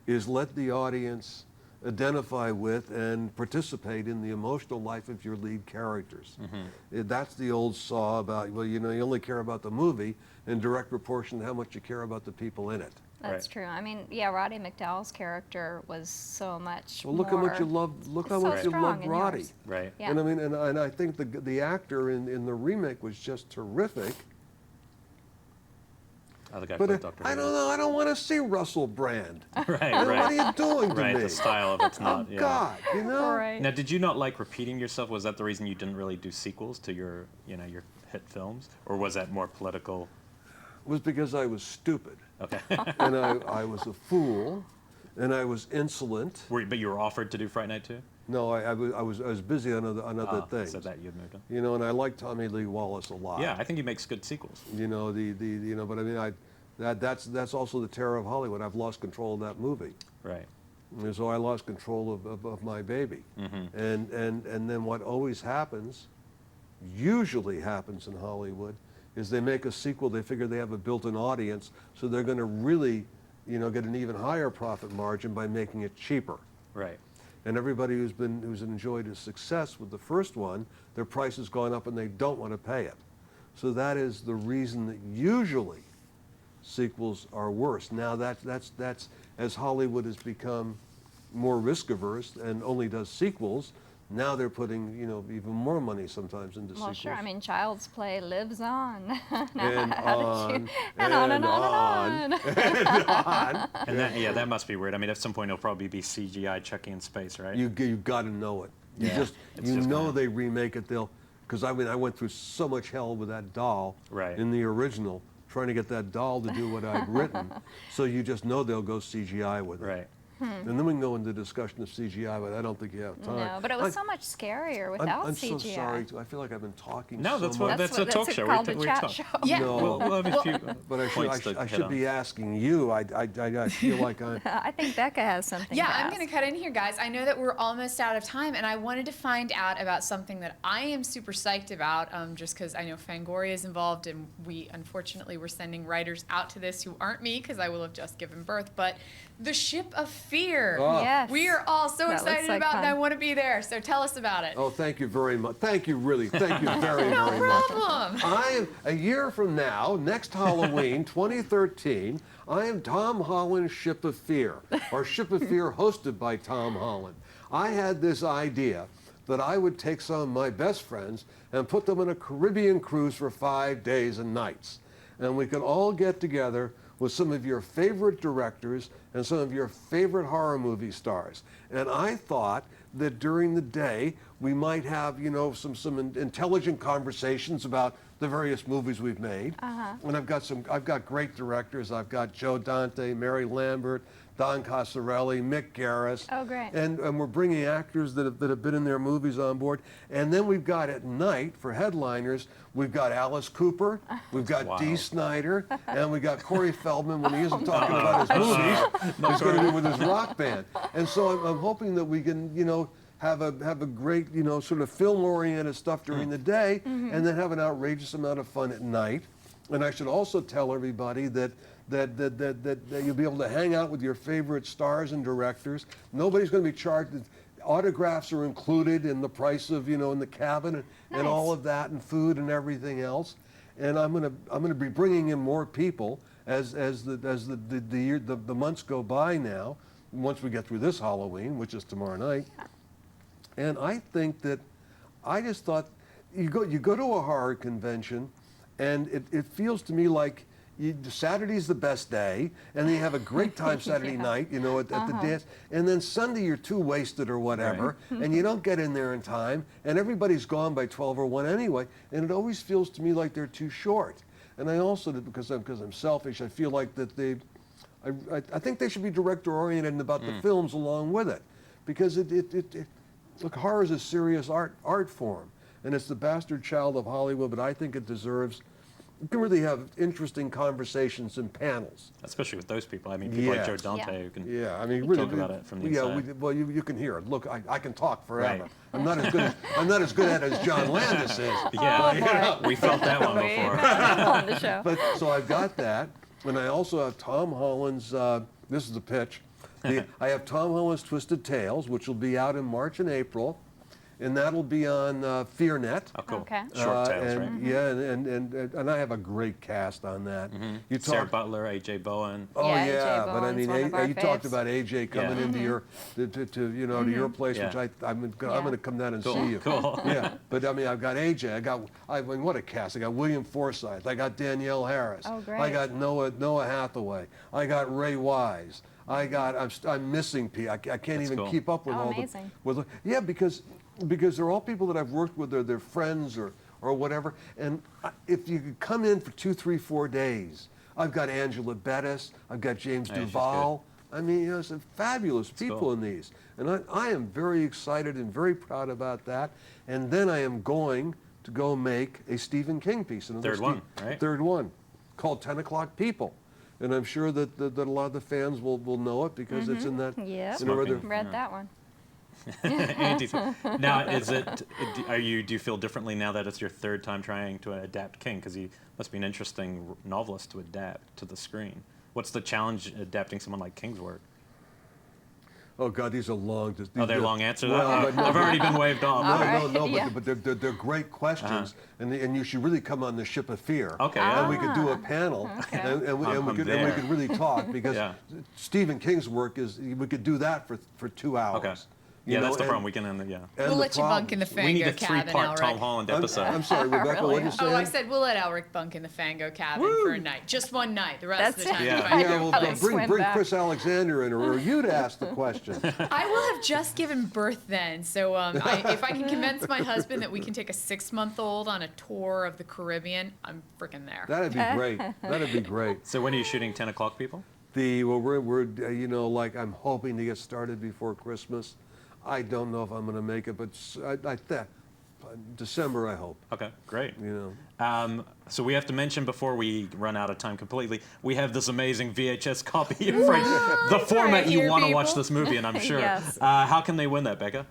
is let the audience identify with and participate in the emotional life of your lead characters. That's the old saw about, well, you only care about the movie in direct proportion to how much you care about the people in it. That's Right. true. I mean, yeah, Roddy McDowall's character was so much Well, look how much you more- love. Look how so much you strong love in Roddy. yours. Right. Yeah. And I mean, and I think the actor in the remake was just terrific. Oh, the guy But played Dr. I Who. don't know. I don't want to see Russell Brand. Right. What Right. are you doing to Right. me? The style of it's Oh not. Yeah. God, Right. Now, did you not like repeating yourself? Was that the reason you didn't really do sequels to your hit films, or was that more political? It was because I was stupid, Okay. and I was a fool, and I was insolent. But you were offered to do Fright Night too? No, I was busy on other things. So that you had moved on. And I like Tommy Lee Wallace a lot. Yeah, I think he makes good sequels. But I mean, that's also the terror of Hollywood. I've lost control of that movie. Right. And so I lost control of my baby. And then what always happens, usually happens in Hollywood, is they make a sequel, they figure they have a built-in audience, so they're going to really, get an even higher profit margin by making it cheaper. Right. And everybody who's enjoyed a success with the first one, their price has gone up and they don't want to pay it. So that is the reason that usually sequels are worse. Now that's as Hollywood has become more risk averse and only does sequels, now they're putting, you know, even more money sometimes into Well, sequels. sure. I mean, Child's Play lives on. And on, and on and on and on. and on. And that must be weird. I mean, at some point it'll probably be CGI Chucky in space, right? You got to know it. You Yeah, just it's you just know gonna- they remake it. Because I mean I went through so much hell with that doll Right. in the original, trying to get that doll to do what I'd written. So you just know they'll go CGI with it. Right. And then we can go into discussion of CGI, but I don't think you have time. No, but it was so much scarier without I'm CGI. so sorry. I feel like I've been talking No, so that's much. what that's a talk show. Called a We chat talk. show. Yeah. No. We'll have a few But I points to hit should on. be asking you. I feel like I'm. I think Becca has something Yeah, to I'm ask. going to cut in here, guys. I know that we're almost out of time, and I wanted to find out about something that I am super psyched about, just because I know Fangoria is involved, and we unfortunately were sending writers out to this who aren't me, because I will have just given birth. But the Ship of Fear. Oh. Yes. We are all so That looks excited like about it, and fun. I want to be there. So tell us about it. Oh, thank you very much. Thank you, really. Thank you very, No very much. problem. I am, a year from now, next Halloween, 2013, I am Tom Holland's Ship of Fear, or Ship of Fear hosted by Tom Holland. I had this idea that I would take some of my best friends and put them on a Caribbean cruise for 5 days and nights. And we could all get together with some of your favorite directors and some of your favorite horror movie stars. And I thought that during the day we might have, you know, some intelligent conversations about the various movies we've made. And I've got great directors. I've got Joe Dante, Mary Lambert, Don Coscarelli, Mick Garris. Oh, great. And we're bringing actors that have been in their movies on board. And then we've got at night, for headliners, we've got Alice Cooper, we've got Wow. Dee Snider, and we got Corey Feldman when he isn't talking about his movies. He's going to be with his rock band. And so I'm hoping that we can, you know, have a great, you know, sort of film-oriented stuff during the day, and then have an outrageous amount of fun at night. And I should also tell everybody that you'll be able to hang out with your favorite stars and directors. Nobody's going to be charged. Autographs are included in the price of, you know, in the cabin and all of that, and food and everything else. And I'm gonna be bringing in more people as the months go by now. Once we get through this Halloween, which is tomorrow night. And I think that I just thought you go to a horror convention, and it feels to me like Saturday's the best day, and then you have a great time Saturday night, you know, at the dance, and then Sunday you're too wasted or whatever, and you don't get in there in time, and everybody's gone by 12 or 1 anyway, and it always feels to me like they're too short. And I also, because I'm selfish, I feel like that I think they should be director-oriented about the films along with it, because look, horror is a serious art form, and it's the bastard child of Hollywood, but I think it deserves. You can really have interesting conversations and panels. Especially with those people. I mean, people like Yeah. Joe Dante who can I mean, really talk about it from the yeah, inside. well, you can hear it. Look, I can talk forever. Right. I'm not as good at it as John Landis is. Yeah, we felt that one We before. on the show. But so I've got that, and I also have Tom Holland's. This is the pitch. I have Tom Holland's Twisted Tales, which will be out in March and April, and that'll be on FearNet. Oh, cool. Okay. Short tales, and, right? Yeah, and I have a great cast on that. You Sarah talk. Butler, A.J. Bowen. Oh Yeah, yeah, A.J. but I Bowen's mean, one of our you talked faves. about AJ coming Yeah. into your, to you know, to your place, Yeah. which I'm Yeah. going to come down and Cool, see you. cool. Yeah, but I mean, I've got AJ. I mean, what a cast! I got William Forsythe. I got Danielle Harris. Oh, great. I got Noah Hathaway. I got Ray Wise. I'm missing P. I can't That's even cool. keep up with Oh, all amazing. yeah, because they're all people that I've worked with, they're friends or whatever. And if you could come in for 2, 3, 4 days, I've got Angela Bettis, I've got James Yeah, she's Duval. I mean, you know, some fabulous people cool. in these. And I am very excited and very proud about that. And then I am going to go make a Stephen King piece. Third one, right? Third one, called 10 O'Clock People. And I'm sure that a lot of the fans will know it because it's in that. Yep. in a rather- Smoking. Read that one. Andy, now, do you feel differently now that it's your third time trying to adapt King? Because he must be an interesting novelist to adapt to the screen. What's the challenge adapting someone like King's work? Oh God, these are long. Oh, they're long answers? Well, but no, I've already been waved off. no, Yeah. but they're great questions, and you should really come on the Ship of Fear. Okay, And we could do a panel, Okay. and we I'm could there. really talk because Yeah. Stephen King's work we could do that for 2 hours. Okay. You Yeah, know, that's the and- problem. We can end it, yeah. and We'll the let you bunk in the problem- We need a Fango cabin, 3-part Tom Elric. Holland I'm episode. sorry, Rebecca. Really? What did you say? Oh, I said we'll let Elric bunk in the Fango cabin for a night. Just one night. The rest of the That's time. Yeah. you might Yeah, go well, Probably place. bring swim back. Chris Alexander in, or you'd ask the question. I will have just given birth then, so if I can convince my husband that we can take a 6-month-old on a tour of the Caribbean, I'm freaking there. That'd be great. That'd be great. So when are you shooting 10 o'clock, people? We're you know, like, I'm hoping to get started before Christmas. I don't know if I'm going to make it, but December, I hope. Okay, great. You know. So we have to mention before we run out of time completely, we have this amazing VHS copy of Fright. The format right you here, want to watch people. this movie, and I'm sure. Yes. How can they win that, Becca?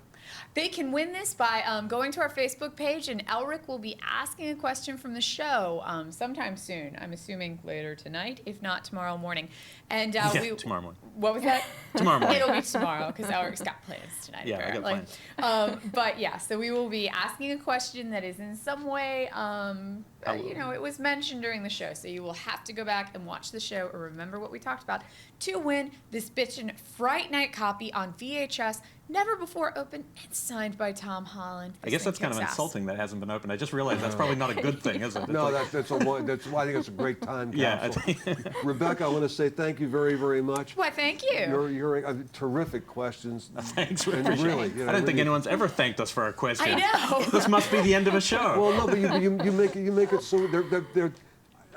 They can win this by going to our Facebook page, and Elric will be asking a question from the show sometime soon. I'm assuming later tonight, if not tomorrow morning. And Yeah, tomorrow morning. What was that? Tomorrow morning. It'll be tomorrow because Elric's got plans tonight. Yeah, I got apparently. But yeah, so we will be asking a question that is in some way, you know, it was mentioned during the show. So you will have to go back and watch the show or remember what we talked about to win this bitchin' Fright Night copy on VHS, never before opened, and signed by Tom Holland. I guess that's kind of insulting that it hasn't been opened. I just realized that's probably not a good thing, is it? It's No, like- that's I think it's a great time Yeah, I capsule. think- Rebecca, I want to say thank you very, very much. Why, thank you. You're terrific questions. Thanks, we And appreciate really, it. you know, I don't think really- anyone's ever thanked us for our question. I know. This must be the end of a show. Well, no, but you make it so they're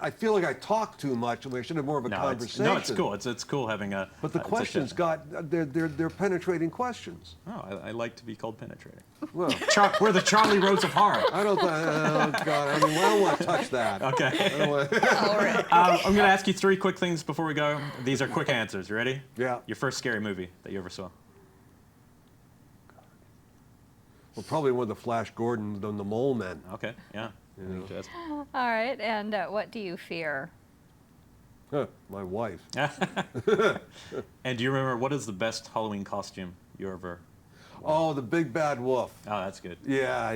I feel like I talk too much, and we should have more of a conversation. No, it's cool. It's cool having a. But the it's a questions chat. they're penetrating questions. Oh, I like to be called penetrating. Well, We're the Charlie Rose of horror. I don't. Oh God, I mean, I don't want to touch that. Okay. I don't want- I'm going to ask you 3 quick things before we go. These are quick answers. You ready? Yeah. Your first scary movie that you ever saw? Well, probably one of the Flash Gordon, the Mole Men. Okay. Yeah. Jess? All right, and what do you fear? My wife. And do you remember what is the best Halloween costume you ever? Oh, the Big Bad Wolf. Oh, that's good. Yeah. I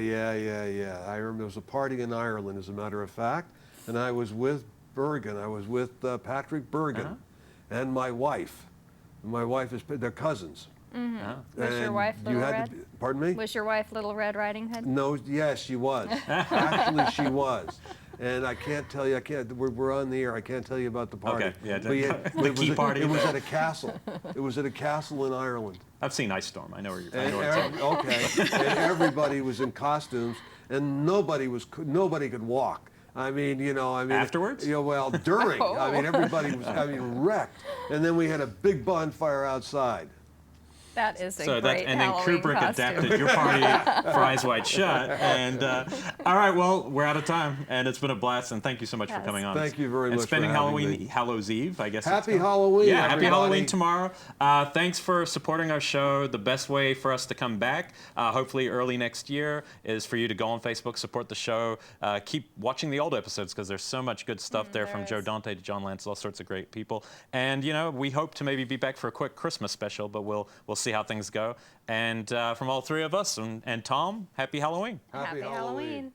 remember there was a party in Ireland, as a matter of fact, and I was with Bergen. I was with Patrick Bergen and my wife. My wife they're cousins. Uh-huh. Was your And wife you Little had Red? to pardon me? Was your wife Little Red Riding Hood? No, yes, she was. Actually, she was. And I can't tell you, we're on the air, I can't tell you about the party. Okay, yeah, But the key party It was there. at a castle. It was at a castle in Ireland. I've seen Ice Storm. I know where you're. I And, know where it's at. okay, and everybody was in costumes, and nobody could walk. I mean, Afterwards? You know, well, during. I mean, everybody was, wrecked. And then we had a big bonfire outside. That is a So great and then Halloween Kubrick costume. adapted your party for Eyes Wide Shut. And all right, well, we're out of time, and it's been a blast. And thank you so much for Yes. coming on. Thank you very and much for spending having Halloween, me. Hallows Eve, I guess. Happy it's called. Halloween, Yeah, happy everybody. Halloween tomorrow. Thanks for supporting our show. The best way for us to come back, hopefully early next year, is for you to go on Facebook, support the show, keep watching the old episodes because there's so much good stuff there, from there Joe is. Dante to John Lance, all sorts of great people. And we hope to maybe be back for a quick Christmas special, but we'll see how things go. And from all 3 of us and Tom, happy Halloween. Happy Halloween.